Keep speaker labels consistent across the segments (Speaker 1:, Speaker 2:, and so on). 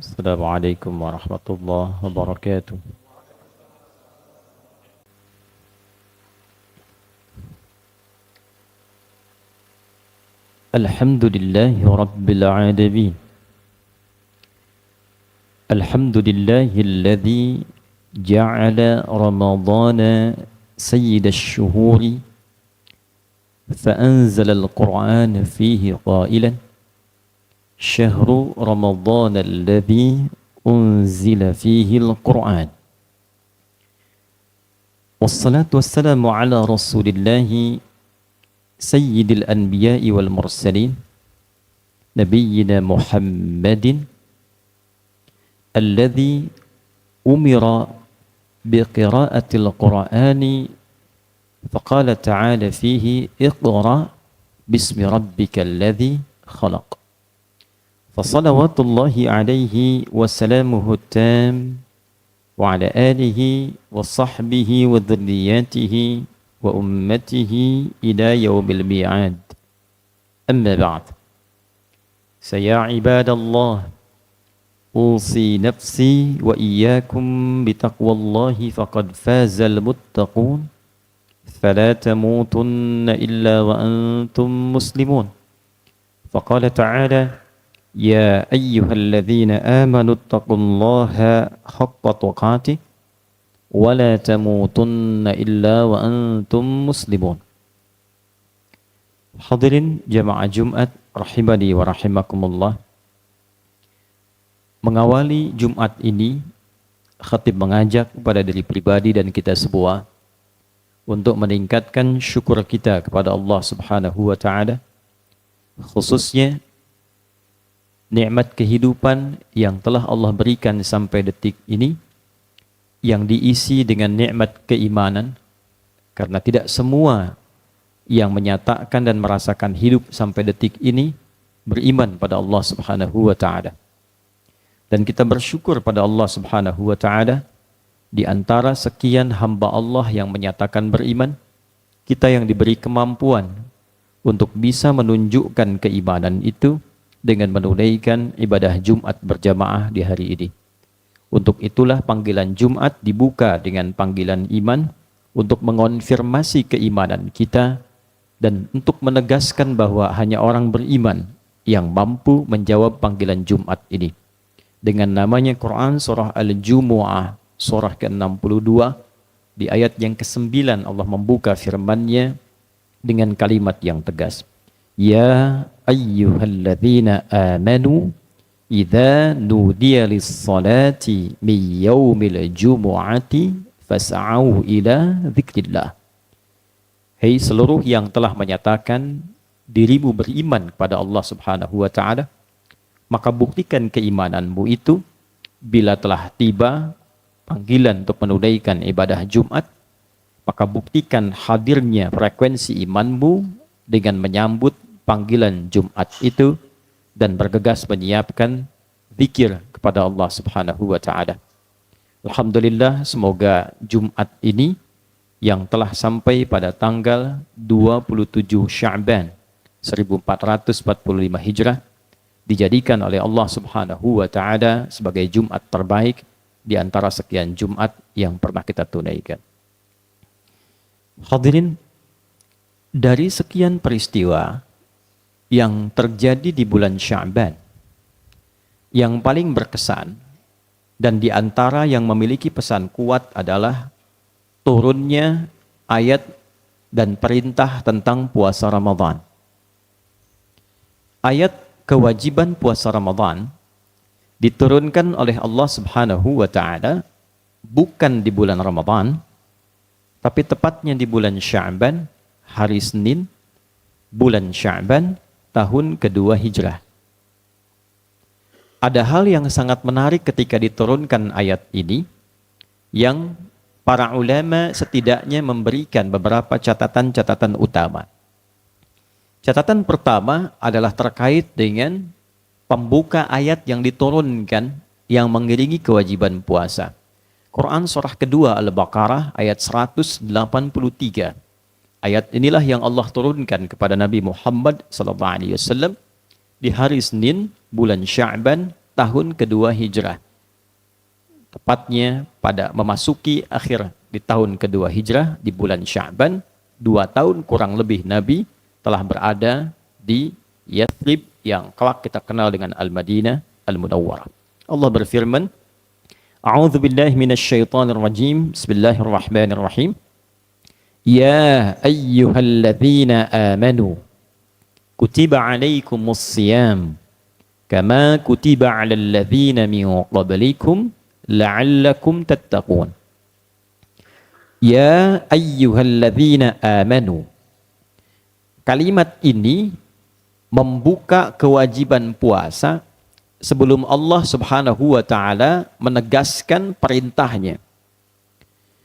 Speaker 1: السلام عليكم ورحمة الله وبركاته. الحمد لله رب العالمين. الحمد لله الذي جعل رمضان سيد الشهور فأنزل القرآن فيه قائلا: شهر رمضان الذي أنزل فيه القرآن. والصلاة والسلام على رسول الله سيد الأنبياء والمرسلين نبينا محمد الذي أمر بقراءة القرآن فقال تعالى فيه: اقرأ باسم ربك الذي خلق. فصلوات الله عليه وسلامه التام وعلى آله وصحبه وذرياته وأمته إلى يوم الميعاد. أما بعد، فيا عباد الله، أوصي نفسي وإياكم بتقوى الله فقد فاز المتقون، فلا تموتن إلا وأنتم مسلمون. فقال تعالى: يا أيها الذين آمنوا اتقوا الله حق تقاته ولا تموتن إلا وأنتم مسلمون. Hadirin jamaah Jumat rahimani wa rahimakumullah. Mengawali Jumat ini, khatib mengajak kepada diri pribadi dan kita semua untuk meningkatkan syukur kita kepada Allah Subhanahu wa taala, khususnya nikmat kehidupan yang telah Allah berikan sampai detik ini, yang diisi dengan nikmat keimanan, karena tidak semua yang menyatakan dan merasakan hidup sampai detik ini beriman pada Allah Subhanahu wa taala. Dan kita bersyukur pada Allah Subhanahu wa taala, di antara sekian hamba Allah yang menyatakan beriman, kita yang diberi kemampuan untuk bisa menunjukkan keimanan itu dengan menunaikan ibadah Jumat berjamaah di hari ini. Untuk itulah panggilan Jumat dibuka dengan panggilan iman untuk mengonfirmasi keimanan kita dan untuk menegaskan bahwa hanya orang beriman yang mampu menjawab panggilan Jumat ini. Dengan namanya Quran surah Al-Jumu'ah surah ke-62 di ayat yang ke-9 Allah membuka firman-Nya dengan kalimat yang tegas. Ya ayyuhalladzina amanu idza nudiya lis-salati min yaumil jumu'ati fas'au ila dzikrillah. Hei seluruh yang telah menyatakan dirimu beriman kepada Allah Subhanahu wa taala, maka buktikan keimananmu itu bila telah tiba panggilan untuk menunaikan ibadah Jumat, maka buktikan hadirnya frekuensi imanmu dengan menyambut panggilan Jumat itu dan bergegas menyiapkan zikir kepada Allah Subhanahu wa taala. Alhamdulillah, semoga Jumat ini yang telah sampai pada tanggal 27 Sya'ban 1445 Hijrah dijadikan oleh Allah Subhanahu wa taala sebagai Jumat terbaik di antara sekian Jumat yang pernah kita tunaikan. Hadirin, dari sekian peristiwa yang terjadi di bulan Sya'ban, yang paling berkesan dan di antara yang memiliki pesan kuat adalah turunnya ayat dan perintah tentang puasa Ramadan. Ayat kewajiban puasa Ramadan diturunkan oleh Allah Subhanahu wa taala bukan di bulan Ramadan, tapi tepatnya di bulan Sya'ban, hari Senin, bulan Sya'ban, tahun kedua Hijrah. Ada hal yang sangat menarik ketika diturunkan ayat ini, yang para ulama setidaknya memberikan beberapa catatan-catatan utama. Catatan pertama adalah terkait dengan pembuka ayat yang diturunkan yang mengiringi kewajiban puasa. Quran surah kedua Al-Baqarah ayat 183. Ayat inilah yang Allah turunkan kepada Nabi Muhammad SAW di hari Senin, bulan Sya'ban, tahun kedua Hijrah. Tepatnya pada memasuki akhir di tahun kedua Hijrah di bulan Sya'ban, 2 tahun kurang lebih Nabi telah berada di Yathrib yang kelak kita kenal dengan Al-Madinah Al-Munawwarah. Allah berfirman, A'udzu billahi minasyaitonir rajim. Bismillahirrahmanirrahim. Ya ayyuhalladzina amanu kutiba 'alaikumus shiyam kama kutiba 'alal ladzina min qablikum la'allakum tattaqun. Ya ayyuhalladzina amanu. Kalimat ini membuka kewajiban puasa sebelum Allah Subhanahu wa taala menegaskan perintahnya.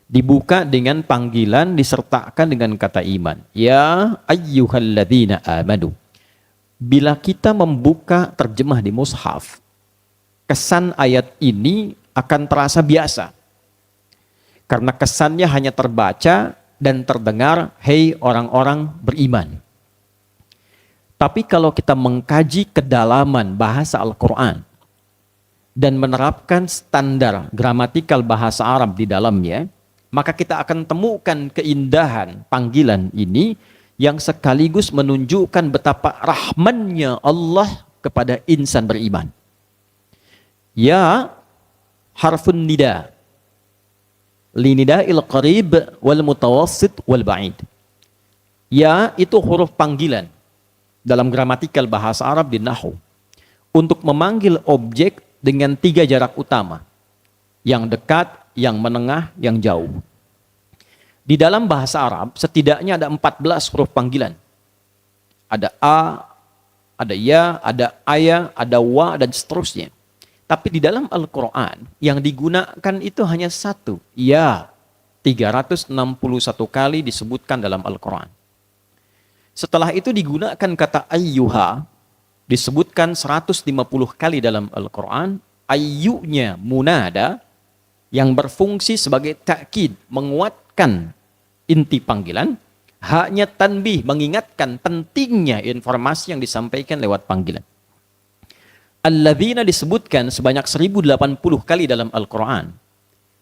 Speaker 1: Dibuka dengan panggilan disertakan dengan kata iman. Ya ayyuhalladzina amanu. Bila kita membuka terjemah di mushaf, kesan ayat ini akan terasa biasa. Karena kesannya hanya terbaca dan terdengar, hei orang-orang beriman. Tapi kalau kita mengkaji kedalaman bahasa Al-Quran dan menerapkan standar gramatikal bahasa Arab di dalamnya, maka kita akan temukan keindahan panggilan ini yang sekaligus menunjukkan betapa rahmannya Allah kepada insan beriman. Ya harfun nida linida'il qarib wal mutawassit wal ba'id. Ya itu huruf panggilan dalam gramatikal bahasa Arab di nahwu untuk memanggil objek dengan 3 jarak utama, yang dekat, yang menengah, yang jauh. Di dalam bahasa Arab setidaknya ada 14 huruf panggilan. Ada a, ada ya, ada aya, ada wa, dan seterusnya. Tapi di dalam Al-Quran yang digunakan itu hanya 1. Ya, 361 kali disebutkan dalam Al-Quran. Setelah itu digunakan kata ayyuha, disebutkan 150 kali dalam Al-Quran. Ayyunya munada yang berfungsi sebagai ta'kid, menguatkan inti panggilan. Haknya tanbih, mengingatkan pentingnya informasi yang disampaikan lewat panggilan. Alladzina disebutkan sebanyak 1080 kali dalam Al-Quran.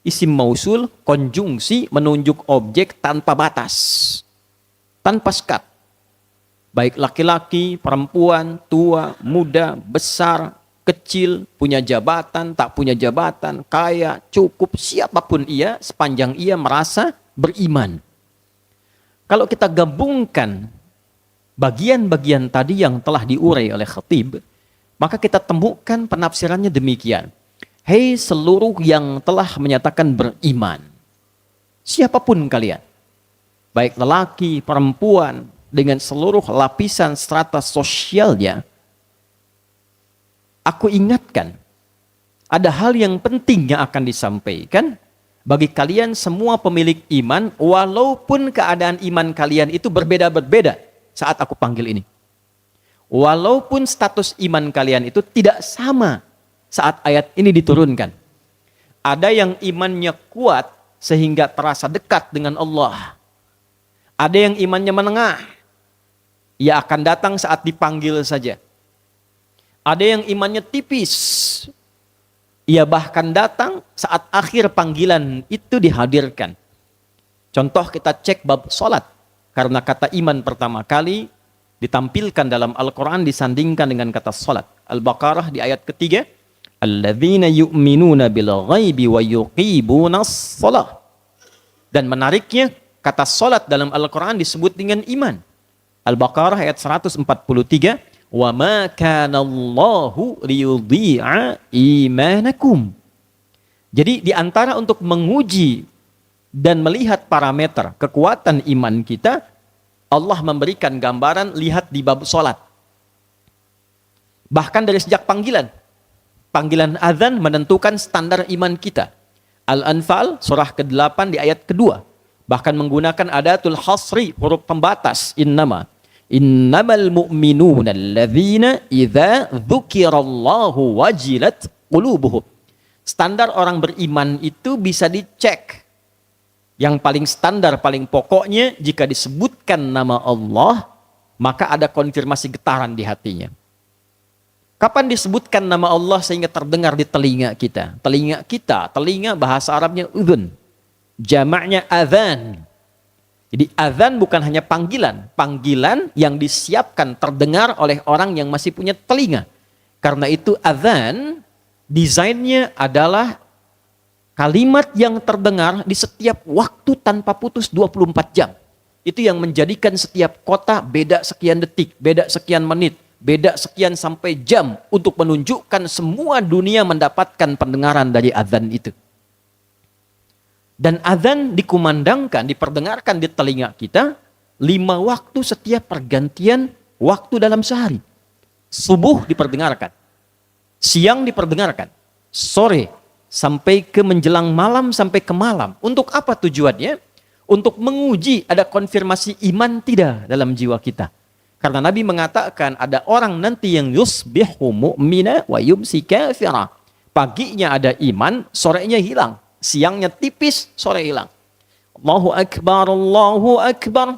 Speaker 1: Isim mausul, konjungsi, menunjuk objek tanpa batas, tanpa sekat. Baik laki-laki, perempuan, tua, muda, besar, kecil, punya jabatan, tak punya jabatan, kaya, cukup, siapapun ia, sepanjang ia merasa beriman. Kalau kita gabungkan bagian-bagian tadi yang telah diurai oleh khatib, maka kita temukan penafsirannya demikian. Hei seluruh yang telah menyatakan beriman, siapapun kalian, baik lelaki, perempuan, dengan seluruh lapisan strata sosialnya, aku ingatkan, ada hal yang penting yang akan disampaikan bagi kalian semua pemilik iman, walaupun keadaan iman kalian itu berbeda-berbeda saat aku panggil ini. Walaupun status iman kalian itu tidak sama saat ayat ini diturunkan. Ada yang imannya kuat sehingga terasa dekat dengan Allah. Ada yang imannya menengah. Ia akan datang saat dipanggil saja. Ada yang imannya tipis. Ia bahkan datang saat akhir panggilan itu dihadirkan. Contoh kita cek bab sholat. Karena kata iman pertama kali ditampilkan dalam Al-Quran disandingkan dengan kata sholat. Al-Baqarah di ayat ketiga. Alladzina yu'minuna bil ghaibi wa yuqibunas sholah. Dan menariknya, kata sholat dalam Al-Quran disebut dengan iman. Al-Baqarah ayat 143. Wa ma kana Allahu liyudhi'a imanakum. Jadi di antara untuk menguji dan melihat parameter kekuatan iman kita, Allah memberikan gambaran lihat di bab sholat. Bahkan dari sejak panggilan. Panggilan azan menentukan standar iman kita. Al-Anfal surah ke-8 di ayat kedua. Bahkan menggunakan adatul hasri, huruf pembatas. Innamal mu'minuna alladzina idza dzukirallahu wajilat qulubuhum. Standar orang beriman itu bisa dicek. Yang paling standar, paling pokoknya, jika disebutkan nama Allah, maka ada konfirmasi getaran di hatinya. Kapan disebutkan nama Allah sehingga terdengar di telinga kita? Telinga bahasa Arabnya udhun. Jamaknya adzan. Jadi adzan bukan hanya panggilan. Panggilan yang disiapkan terdengar oleh orang yang masih punya telinga. Karena itu adzan desainnya adalah kalimat yang terdengar di setiap waktu tanpa putus 24 jam. Itu yang menjadikan setiap kota beda sekian detik, beda sekian menit, beda sekian sampai jam untuk menunjukkan semua dunia mendapatkan pendengaran dari adzan itu. Dan adzan dikumandangkan, diperdengarkan di telinga kita 5 waktu setiap pergantian waktu dalam sehari. Subuh diperdengarkan, siang diperdengarkan, sore sampai ke menjelang malam sampai ke malam. Untuk apa tujuannya? Untuk menguji ada konfirmasi iman tidak dalam jiwa kita. Karena Nabi mengatakan ada orang nanti yang yusbihu mu'mina wa yumsi kafira. Paginya ada iman, sorenya hilang. Siangnya tipis, sore hilang. Allahu Akbar, Allahu Akbar.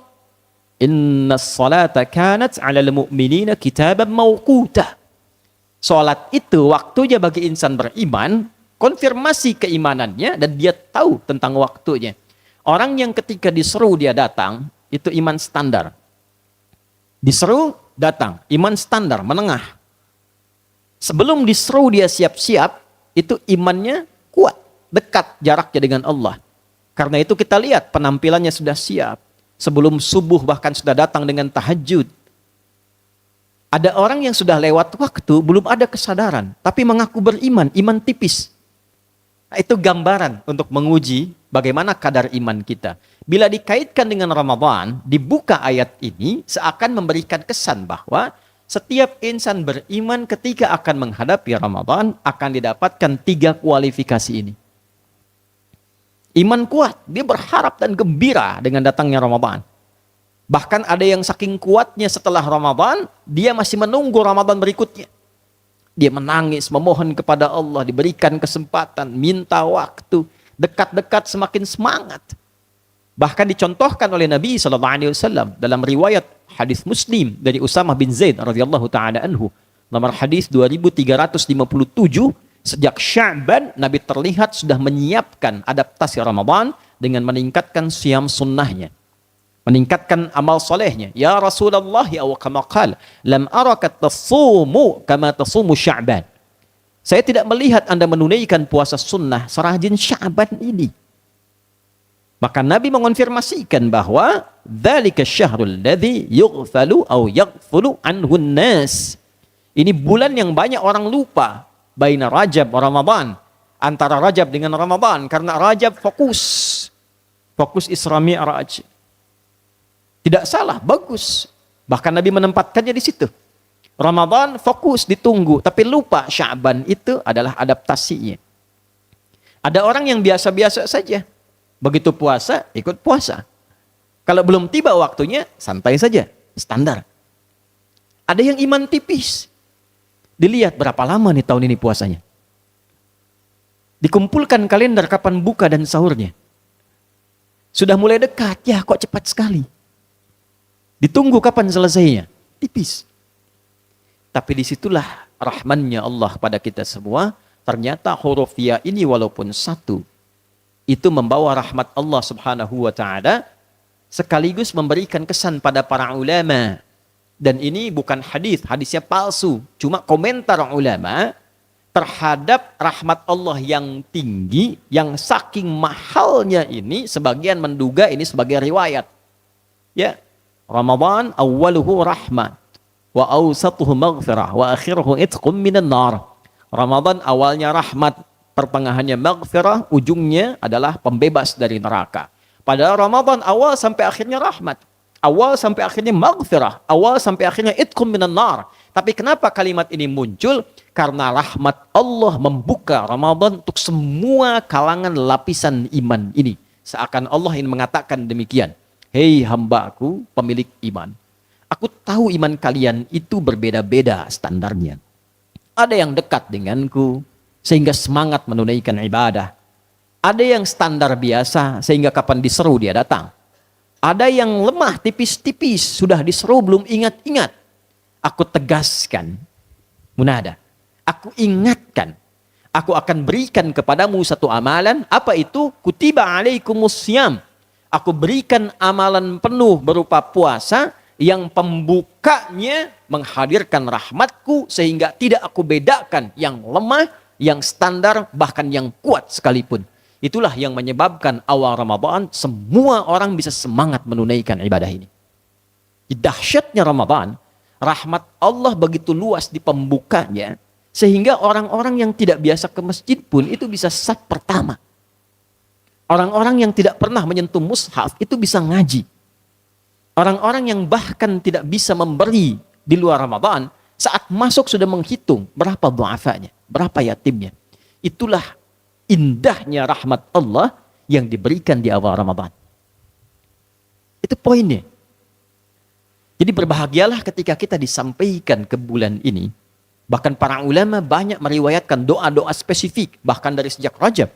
Speaker 1: Inna salata kanat ala al-mu'minina kitaban mawquta. Salat itu waktunya bagi insan beriman, konfirmasi keimanannya dan dia tahu tentang waktunya. Orang yang ketika diseru dia datang, itu iman standar. Diseru, datang. Iman standar, menengah. Sebelum diseru dia siap-siap, itu imannya kuat. Dekat jaraknya dengan Allah. Karena itu kita lihat penampilannya sudah siap. Sebelum subuh bahkan sudah datang dengan tahajud. Ada orang yang sudah lewat waktu, belum ada kesadaran. Tapi mengaku beriman, iman tipis. Nah, itu gambaran untuk menguji bagaimana kadar iman kita. Bila dikaitkan dengan Ramadan, dibuka ayat ini seakan memberikan kesan bahwa setiap insan beriman ketika akan menghadapi Ramadan akan didapatkan 3 kualifikasi ini. Iman kuat, dia berharap dan gembira dengan datangnya Ramadan. Bahkan ada yang saking kuatnya setelah Ramadan, dia masih menunggu Ramadan berikutnya. Dia menangis, memohon kepada Allah, diberikan kesempatan, minta waktu, dekat-dekat semakin semangat. Bahkan dicontohkan oleh Nabi SAW dalam riwayat hadis Muslim dari Usamah bin Zaid radhiyallahu taala anhu, nomor hadis 2357. Sejak Sya'ban, Nabi terlihat sudah menyiapkan adaptasi Ramadan dengan meningkatkan siyam sunnahnya. Meningkatkan amal solehnya. Ya Rasulullah, ya kama qala, lam araka tasumu kama tasumu Sya'ban. Saya tidak melihat Anda menunaikan puasa sunnah serajin Sya'ban ini. Maka Nabi mengonfirmasikan bahwa dzalika syahrul ladzi yughfalu aw yaghfulu anhu an-nas. Ini bulan yang banyak orang lupa. Baina Rajab wa Ramadan. Antara Rajab dengan Ramadan. Karena Rajab fokus Isra Mi'raj. Tidak salah, bagus. Bahkan Nabi menempatkannya di situ. Ramadan fokus, ditunggu. Tapi lupa Sya'ban itu adalah adaptasinya. Ada orang yang biasa-biasa saja. Begitu puasa, ikut puasa. Kalau belum tiba waktunya, santai saja. Standar. Ada yang iman tipis. Dilihat berapa lama nih tahun ini puasanya. Dikumpulkan kalender kapan buka dan sahurnya. Sudah mulai dekat, ya kok cepat sekali. Ditunggu kapan selesainya. Tipis. Tapi disitulah rahmannya Allah pada kita semua. Ternyata huruf ya ini walaupun satu, itu membawa rahmat Allah subhanahu wa ta'ala. Sekaligus memberikan kesan pada para ulama. Dan ini bukan hadis, hadisnya palsu. Cuma komentar ulama terhadap rahmat Allah yang tinggi, yang saking mahalnya ini, sebagian menduga ini sebagai riwayat. Ya, Ramadan awwaluhu rahmat, wa awsatuhu maghfirah, wa akhiruhu itqum minan nar. Ramadan awalnya rahmat, pertengahannya maghfirah, ujungnya adalah pembebas dari neraka. Padahal Ramadan awal sampai akhirnya rahmat. Awal sampai akhirnya maghfirah. Awal sampai akhirnya itqum minan nar. Tapi kenapa kalimat ini muncul? Karena rahmat Allah membuka Ramadan untuk semua kalangan lapisan iman ini. Seakan Allah ingin mengatakan demikian. Hei hambaku, pemilik iman. Aku tahu iman kalian itu berbeda-beda standarnya. Ada yang dekat denganku, sehingga semangat menunaikan ibadah. Ada yang standar biasa, sehingga kapan diseru dia datang. Ada yang lemah, tipis-tipis, sudah diseru belum ingat-ingat. Aku tegaskan, Munada. Aku ingatkan. Aku akan berikan kepadamu satu amalan. Apa itu? Kutiba alaikumussyam. Aku berikan amalan penuh berupa puasa yang pembukanya menghadirkan rahmatku sehingga tidak aku bedakan yang lemah, yang standar, bahkan yang kuat sekalipun. Itulah yang menyebabkan awal Ramadan semua orang bisa semangat menunaikan ibadah ini. Dahsyatnya Ramadan, rahmat Allah begitu luas di pembukanya, sehingga orang-orang yang tidak biasa ke masjid pun itu bisa saf pertama. Orang-orang yang tidak pernah menyentuh mushaf itu bisa ngaji. Orang-orang yang bahkan tidak bisa memberi di luar Ramadan, saat masuk sudah menghitung berapa du'afanya, berapa yatimnya. Itulah indahnya rahmat Allah yang diberikan di awal Ramadan. Itu poinnya. Jadi berbahagialah ketika kita disampaikan ke bulan ini. Bahkan para ulama banyak meriwayatkan doa-doa spesifik. Bahkan dari sejak Rajab.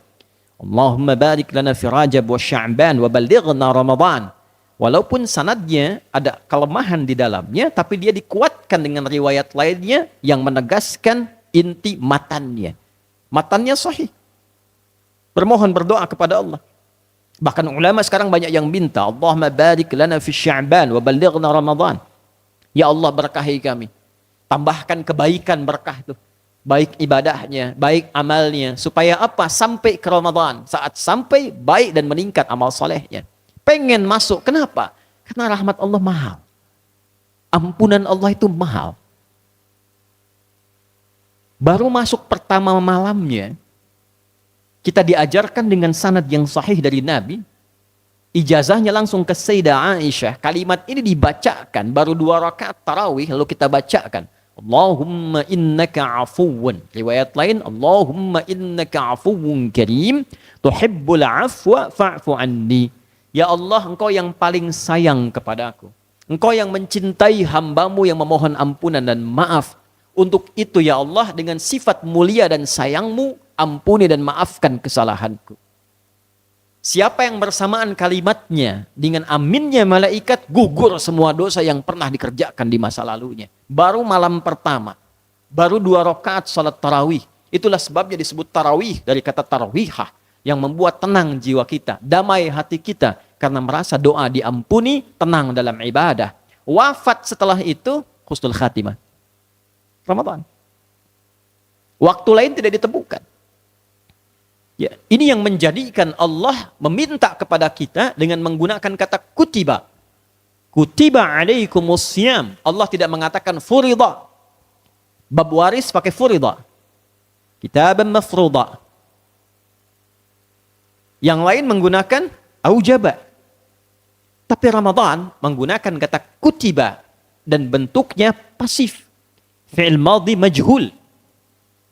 Speaker 1: Allahumma barik lana fi Rajab wa Sya'ban wa ballighna Ramadan. Walaupun sanadnya ada kelemahan di dalamnya, tapi dia dikuatkan dengan riwayat lainnya yang menegaskan inti matannya. Matannya sahih. Bermohon berdoa kepada Allah. Bahkan ulama sekarang banyak yang minta, Allahumma barik lana fi Sya'ban wa ballighna Ramadan. Ya Allah berkahi kami. Tambahkan kebaikan berkah itu. Baik ibadahnya, baik amalnya. Supaya apa? Sampai ke Ramadan. Saat sampai, baik dan meningkat amal solehnya. Pengen masuk. Kenapa? Karena rahmat Allah mahal. Ampunan Allah itu mahal. Baru masuk pertama malamnya, kita diajarkan dengan sanad yang sahih dari Nabi. Ijazahnya langsung ke Sayyidah Aisyah. Kalimat ini dibacakan. Baru 2 rakaat tarawih lalu kita bacakan. Allahumma innaka afuwun. Riwayat lain, Allahumma innaka afuwun karim. Tuhibbul afwa fa'fu anni. Ya Allah, engkau yang paling sayang kepadaku. Engkau yang mencintai hambamu yang memohon ampunan dan maaf. Untuk itu ya Allah, dengan sifat mulia dan sayangmu, ampuni dan maafkan kesalahanku. Siapa yang bersamaan kalimatnya dengan aminnya malaikat, gugur semua dosa yang pernah dikerjakan di masa lalunya. Baru malam pertama, baru 2 rakaat salat tarawih. Itulah sebabnya disebut tarawih dari kata tarawihah, yang membuat tenang jiwa kita, damai hati kita, karena merasa doa diampuni, tenang dalam ibadah. Wafat setelah itu, husnul khatimah. Ramadan. Waktu lain tidak ditemukan. Ya, ini yang menjadikan Allah meminta kepada kita dengan menggunakan kata kutiba. Kutiba alaikumussyam. Allah tidak mengatakan furida. Bab waris pakai furida. Kitaban mafruda. Yang lain menggunakan aujaba. Tapi Ramadan menggunakan kata kutiba dan bentuknya pasif. Fi'il madhi majhul.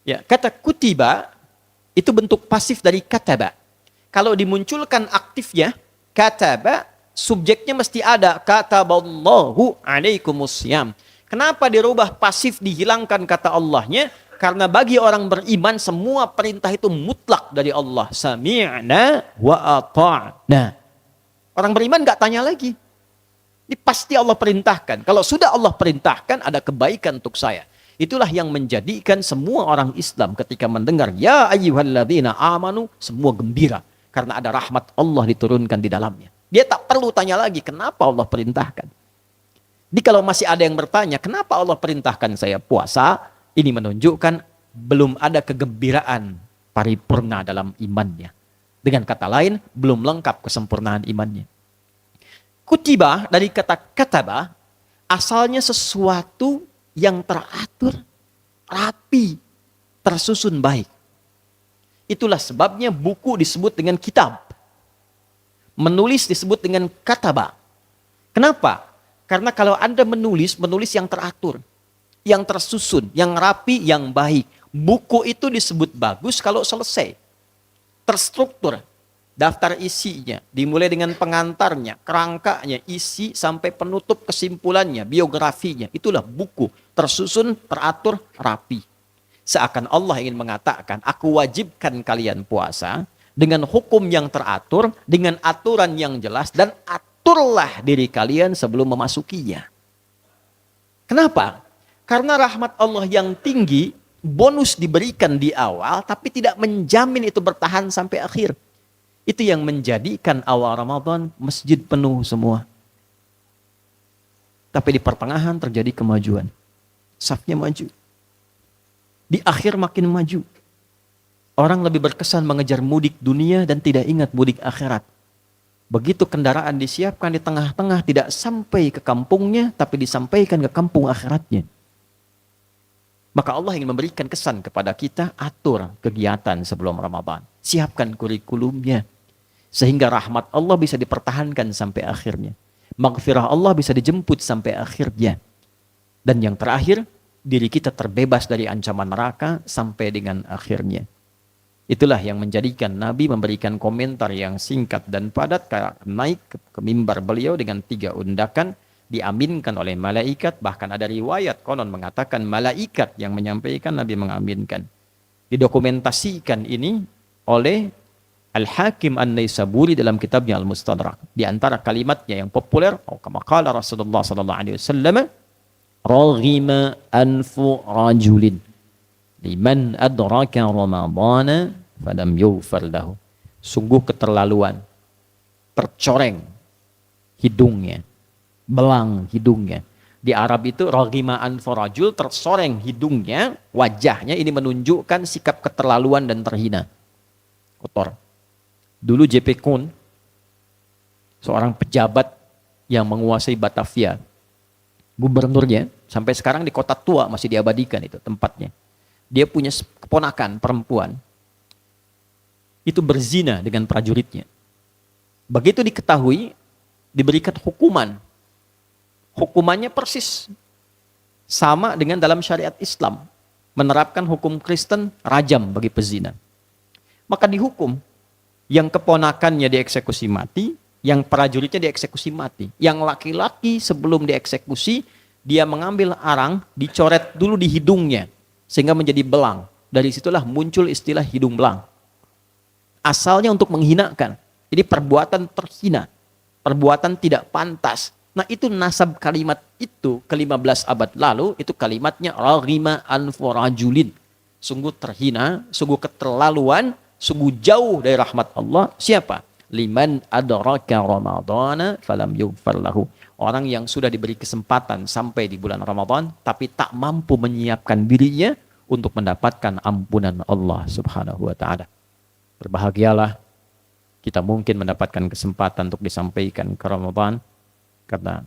Speaker 1: Ya, kata kutiba itu bentuk pasif dari kataba. Kalau dimunculkan aktifnya, kataba, subjeknya mesti ada. Kataballahu alaikumussyam. Kenapa dirubah pasif, dihilangkan kata Allahnya? Karena bagi orang beriman, semua perintah itu mutlak dari Allah. Sami'na wa ata'na. Orang beriman gak tanya lagi. Ini pasti Allah perintahkan. Kalau sudah Allah perintahkan, ada kebaikan untuk saya. Itulah yang menjadikan semua orang Islam ketika mendengar ya ayyuhalladzina amanu, semua gembira karena ada rahmat Allah diturunkan di dalamnya. Dia tak perlu tanya lagi kenapa Allah perintahkan. Jadi kalau masih ada yang bertanya kenapa Allah perintahkan saya puasa, ini menunjukkan belum ada kegembiraan paripurna dalam imannya. Dengan kata lain, belum lengkap kesempurnaan imannya. Kutiba dari kata kataba, asalnya sesuatu yang teratur, rapi, tersusun baik. Itulah sebabnya buku disebut dengan kitab. Menulis disebut dengan kataba. Kenapa? Karena kalau Anda menulis yang teratur, yang tersusun, yang rapi, yang baik. Buku itu disebut bagus kalau selesai. Terstruktur. Daftar isinya, dimulai dengan pengantarnya, kerangkanya, isi sampai penutup kesimpulannya, biografinya. Itulah buku, tersusun, teratur, rapi. Seakan Allah ingin mengatakan, aku wajibkan kalian puasa dengan hukum yang teratur, dengan aturan yang jelas, dan aturlah diri kalian sebelum memasukinya. Kenapa? Karena rahmat Allah yang tinggi, bonus diberikan di awal, tapi tidak menjamin itu bertahan sampai akhir. Itu yang menjadikan awal Ramadan masjid penuh semua. Tapi di pertengahan terjadi kemajuan. Safnya maju. Di akhir makin maju. Orang lebih berkesan mengejar mudik dunia dan tidak ingat mudik akhirat. Begitu kendaraan disiapkan di tengah-tengah tidak sampai ke kampungnya, tapi disampaikan ke kampung akhiratnya. Maka Allah ingin memberikan kesan kepada kita, atur kegiatan sebelum Ramadan. Siapkan kurikulumnya. Sehingga rahmat Allah bisa dipertahankan sampai akhirnya. Maghfirah Allah bisa dijemput sampai akhirnya. Dan yang terakhir, diri kita terbebas dari ancaman neraka sampai dengan akhirnya. Itulah yang menjadikan Nabi memberikan komentar yang singkat dan padat, naik ke mimbar beliau dengan 3 undakan, diaminkan oleh malaikat, bahkan ada riwayat konon mengatakan malaikat yang menyampaikan, Nabi mengaminkan. Didokumentasikan ini oleh Al-Hakim An-Naisaburi dalam kitabnya Al-Mustadrak. Di antara kalimatnya yang populer, kama qala Rasulullah sallallahu alaihi wasallam, raghima anfu rajulin liman adraka ramadhana falam yughfar lahu. Sungguh keterlaluan, tercoreng hidungnya, belang hidungnya. Di Arab itu raghima anfu rajul, tersoreng hidungnya, wajahnya. Ini menunjukkan sikap keterlaluan dan terhina, kotor. Dulu JP Koen, seorang pejabat yang menguasai Batavia, gubernurnya, sampai sekarang di Kota Tua masih diabadikan itu tempatnya. Dia punya keponakan perempuan, itu berzina dengan prajuritnya. Begitu diketahui, diberikan hukuman. Hukumannya persis sama dengan dalam syariat Islam. Menerapkan hukum Kristen, rajam bagi pezina. Maka dihukum. Yang keponakannya dieksekusi mati, yang prajuritnya dieksekusi mati. Yang laki-laki sebelum dieksekusi, dia mengambil arang, dicoret dulu di hidungnya, sehingga menjadi belang. Dari situlah muncul istilah hidung belang. Asalnya untuk menghinakan. Jadi perbuatan terhina, perbuatan tidak pantas. Nah itu nasab kalimat itu ke-15 abad lalu, itu kalimatnya raghima anfu rajulin. Sungguh terhina, sungguh keterlaluan, sungguh jauh dari rahmat Allah. Siapa? Liman adraka ramadhana falam yughfar lahu. Orang yang sudah diberi kesempatan sampai di bulan Ramadan, tapi tak mampu menyiapkan dirinya untuk mendapatkan ampunan Allah subhanahu wa ta'ala. Berbahagialah kita mungkin mendapatkan kesempatan untuk disampaikan ke Ramadan, karena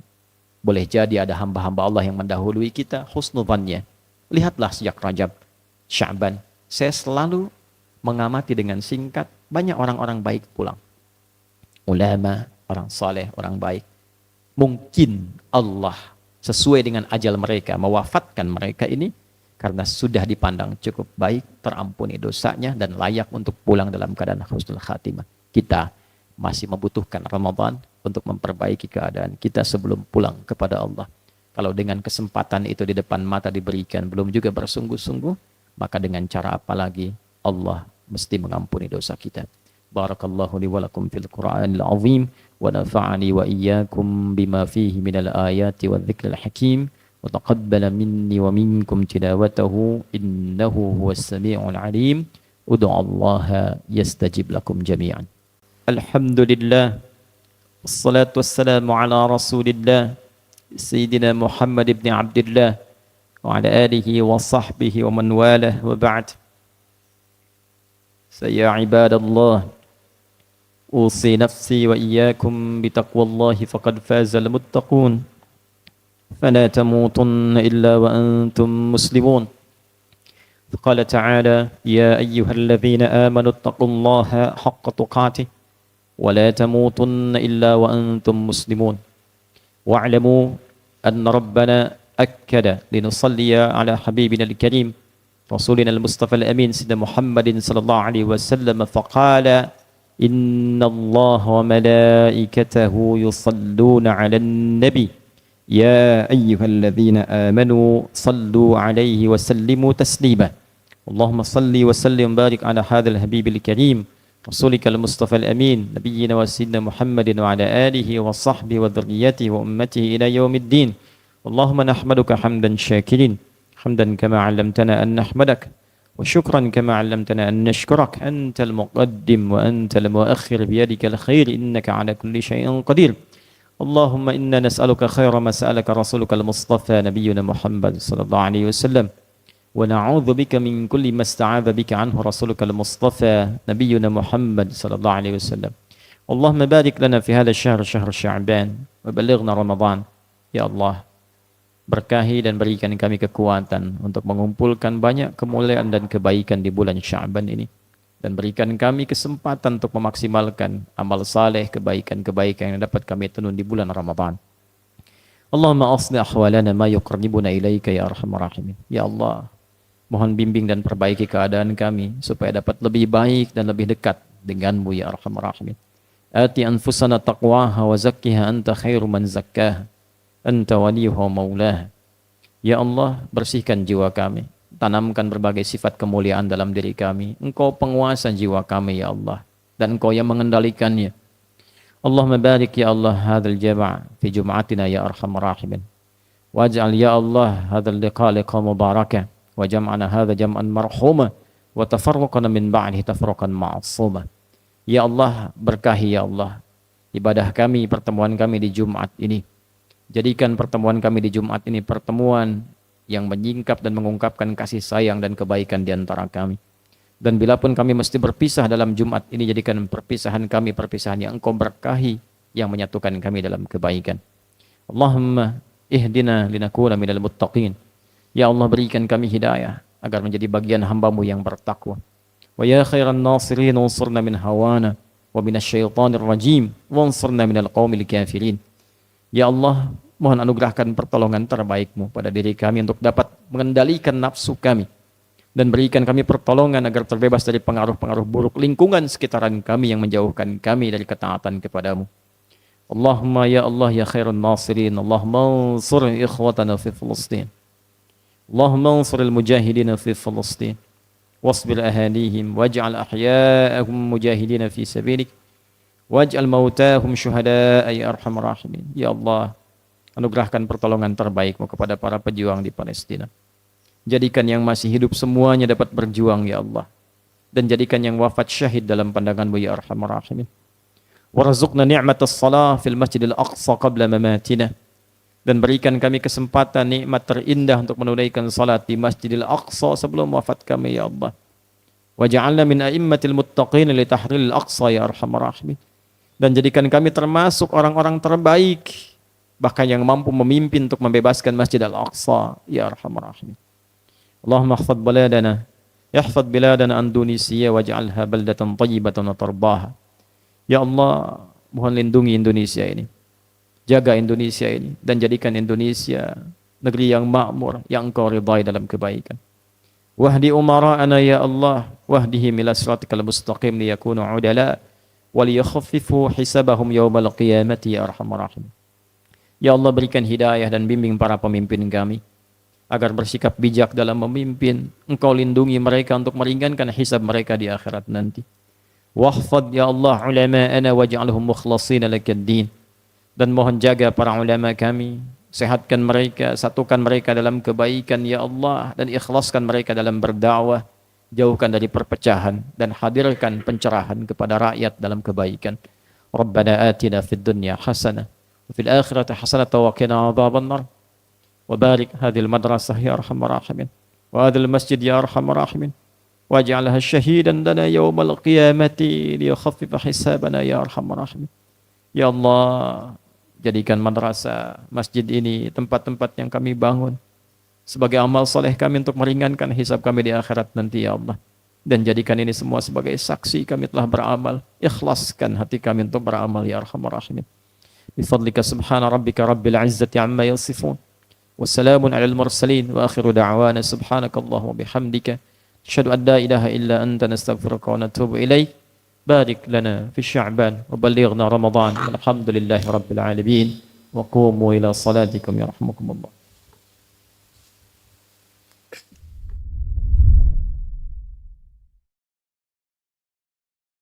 Speaker 1: boleh jadi ada hamba-hamba Allah yang mendahului kita, husnudzannya. Lihatlah sejak Rajab, Sya'ban, saya selalu mengamati dengan singkat, banyak orang-orang baik pulang. Ulama, orang saleh, orang baik. Mungkin Allah sesuai dengan ajal mereka mewafatkan mereka ini karena sudah dipandang cukup baik, terampuni dosanya dan layak untuk pulang dalam keadaan husnul khatimah. Kita masih membutuhkan Ramadan untuk memperbaiki keadaan kita sebelum pulang kepada Allah. Kalau dengan kesempatan itu di depan mata diberikan belum juga bersungguh-sungguh, maka dengan cara apa lagi Allah mesti mengampuni dosa kita. Barakallahu li wa lakum fil Qur'anil azim wa nafa'ani wa iyyakum bima fihi minal ayati wa dzikril hakim wa taqabbala minni wa minkum tilawatahu innahu huwas samiul alim. Ud'u Allah yastajib lakum jami'an. Alhamdulillah wassalatu wassalamu ala Rasulillah Sayyidina Muhammad ibn Abdullah wa ala alihi wa sahbihi wa man walah wa ba'd. فيا عباد الله أوصي نفسي وإياكم بتقوى الله فقد فاز المتقون فلا تموتن إلا وأنتم مسلمون. فقال تعالى يا أيها الذين آمنوا اتقوا الله حق تقاته ولا تموتن إلا وأنتم مسلمون. واعلموا أن ربنا أكد لنصلي على حبيبنا الكريم رسولنا المصطفى الأمين سيدنا محمد صلى الله عليه وسلم فقال إن الله وملائكته يصلون على النبي يا أيها الذين آمنوا صلوا عليه وسلموا تسليما. اللهم صل وسلم وبارك على هذا الحبيب الكريم رسولك المصطفى الأمين نبينا وسيدنا محمد وعلى آله وصحبه وذريته وأمته إلى يوم الدين. اللهم نحمدك حمدا شاكرين حمدا كما علمتنا أن نحمدك وشكرا كما علمتنا أن نشكرك أنت المقدم وأنت المؤخر بيدك الخير إنك على كل شيء قدير اللهم إنا نسألك خير ما سألك رسولك المصطفى نبينا محمد صلى الله عليه وسلم ونعوذ بك من كل ما استعاذ بك عنه رسولك المصطفى نبينا محمد صلى الله عليه وسلم اللهم بارك لنا في هذا الشهر شهر شعبان وبلغنا رمضان ya Allah berkahi dan berikan kami kekuatan untuk mengumpulkan banyak kemuliaan dan kebaikan di bulan Sya'ban ini dan berikan kami kesempatan untuk memaksimalkan amal saleh kebaikan-kebaikan yang dapat kami tenun di bulan Ramadan. Allahumma aslih ahwalana ma yuqarribuna ilaika ya arhamar rahimin. Ya Allah, mohon bimbing dan perbaiki keadaan kami supaya dapat lebih baik dan lebih dekat denganmu ya arhamar rahimin. Ati anfusana taqwaha wa zakkiha anta khairu man zakkaha anta waliyuha maulaha. Ya Allah, bersihkan jiwa kami, tanamkan berbagai sifat kemuliaan dalam diri kami. Engkau penguasa jiwa kami ya Allah, dan Engkau yang mengendalikannya. Allahumma barik ya Allah hadzal jama' fi jum'atina ya arhamar rahimin. Waj'al ya Allah hadzal liqa liqa mubaraka wa jam'ana hadza jam'an marhuma wa tafarraqana min ba'dihi tafarruqan ma'suma. Ya Allah, berkahi ya Allah ibadah kami, pertemuan kami di Jumat ini. Jadikan pertemuan kami di Jumat ini pertemuan yang menyingkap dan mengungkapkan kasih sayang dan kebaikan di antara kami. Dan bila pun kami mesti berpisah dalam Jumat ini, jadikan perpisahan kami perpisahan yang Engkau berkahi, yang menyatukan kami dalam kebaikan. Allahumma ihdina linakuna minal muttaqin. Ya Allah, berikan kami hidayah agar menjadi bagian hamba-Mu yang bertakwa. Wa ya khairan nasirin unsurna min hawana wa minasyaitonir rajim wansurna minal qaumil kafirin. Ya Allah, mohon anugerahkan pertolongan terbaik-Mu pada diri kami untuk dapat mengendalikan nafsu kami dan berikan kami pertolongan agar terbebas dari pengaruh-pengaruh buruk lingkungan sekitaran kami yang menjauhkan kami dari ketaatan kepada-Mu. Allahumma ya Allah ya khairun nasirin, Allahumma ansur ikhwatana fi Filistin. Allahumma ansur al-mujahidina fi Filistin. Wasbir ahalihim waj'al ahya'ahum mujahidina fi sabilik. Waj'al mautahum syuhada'a ya arhamar rahimin. Ya Allah, anugerahkan pertolongan terbaik-Mu kepada para pejuang di Palestina. Jadikan yang masih hidup semuanya dapat berjuang ya Allah. Dan jadikan yang wafat syahid dalam pandangan-Mu ya arhamar rahimin. Warzuqna ni'matas salah fil masjidil aqsa qabla mamatina. Dan berikan kami kesempatan nikmat terindah untuk menunaikan salat di Masjidil Aqsa sebelum wafat kami ya Allah. Waj'alna min a'immatil muttaqin li tahriril aqsa ya arhamar rahimin. Dan jadikan kami termasuk orang-orang terbaik, bahkan yang mampu memimpin untuk membebaskan Masjid Al-Aqsa ya arhamar rahimin. Allahumma ihfaz baladana, ihfaz biladana an Tunisia waj'alha baldatan thayyibatan wa tarbaha. Ya Allah, mohon lindungi Indonesia ini. Jaga Indonesia ini dan jadikan Indonesia negeri yang makmur, yang Engkau ridai dalam kebaikan. Wahdi umara'ana ya Allah, wahdihim ila siratikal mustaqim liyakunu udala wa liyakhaffifu hisabahum yawmal qiyamati ya arhamar rahim. Ya Allah, berikan hidayah dan bimbing para pemimpin kami agar bersikap bijak dalam memimpin. Engkau lindungi mereka untuk meringankan hisab mereka di akhirat nanti. Wahfad ya Allah ulama'ana waj'alhum mukhlashina lakad-din. Dan mohon jaga para ulama kami, sehatkan mereka, satukan mereka dalam kebaikan ya Allah, dan ikhlaskan mereka dalam berdakwah, jauhkan dari perpecahan dan hadirkan pencerahan kepada rakyat dalam kebaikan. Rabbana atina fid dunya hasanah wa fil akhirati hasanah wa qina adzabannar. Wa barik hadhil madrasah ya arhamar rahimin wa hadhil masjid ya arhamar rahimin waj'alha syahidan lana yawmal qiyamati liyukhaffif hisabana ya arhamar rahimin. Ya Allah, jadikan madrasah, masjid ini, tempat-tempat yang kami bangun sebagai amal soleh kami untuk meringankan hisab kami di akhirat nanti ya Allah. Dan jadikan ini semua sebagai saksi kami telah beramal. Ikhlaskan hati kami untuk beramal ya arhamar rahimin. Bifadlika subhana rabbika rabbil izzati amma yasifun. Wassalamun alal mursalin wa akhiru da'wana subhanakallahumma bihamdika. Asyhadu an la ilaha illa anta nastaghfiruka wa natubu ilaik. بارك لنا في شعبان وبلغنا رمضان والحمد لله رب العالمين وقوموا إلى صلاتكم يرحمكم الله.